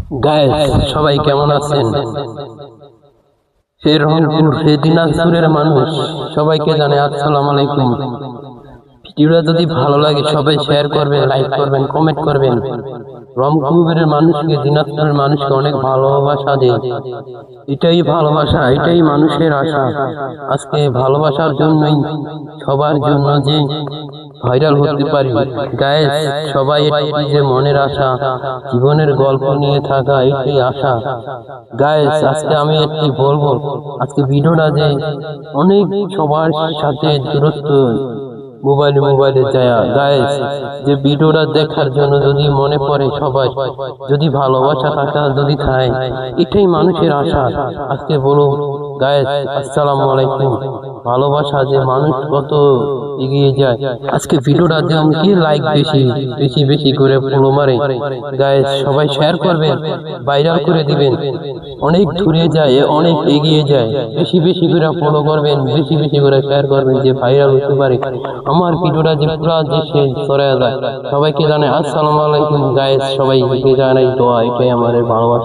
Guys, সবাই কেমন আছেন? রংপুর দিনাজপুরের মানুষ সবাইকে জানে আসসালামু আলাইকুম। ভিডিওটা যদি ভালো লাগে সবাই শেয়ার করবেন, লাইক করবেন, কমেন্ট করবেন। রংপুরের মানুষকে, দিনাজপুরের মানুষকে অনেক ভালোবাসা দেয়। এটাই ভালোবাসা, এটাই মানুষের আশা। আজকে ভালোবাসার জন্যই, সবার জন্য যে ভাইরাল হতে পারি। গাইস, সবাই একটি যে মনের আশা, জীবনের গল্প নিয়ে থাকা, এটাই আশা। গাইস, আজকে আমি একটি বলবো, আজকে ভিডিওটা যে অনেক সবার সাথে দূরত্ব মোবাইলে যায়। গাইস, যে ভিডিওটা দেখার জন্য যদি মনে পড়ে সবাই, যদি ভালোবাসা থাকা যদি থাকে, এটাই মানুষের আশা। আজকে বলো গাইস, আসসালামু আলাইকুম। ভালোবাসা যে মানুষ কত এগিয়ে যায়। আজকে ভিডিওটা যেমন কি লাইক বেশি বেশি বেশি করে ফলো মারে। গাইস, সবাই শেয়ার করবেন, ভাইরাল করে দিবেন। অনেক দূরে যায়, অনেক এগিয়ে যায়। বেশি বেশি করে ফলো করবেন, বেশি বেশি করে শেয়ার করবেন, যে ভাইরাল হতে পারে আমার ভিডিওটা, যে পুরা দেশে ছড়ায় যায়। সবাইকে জানাই আসসালামু আলাইকুম। গাইস, সবাইকে জানাই দোয়া, এটাই আমাদের ভালোবাসা।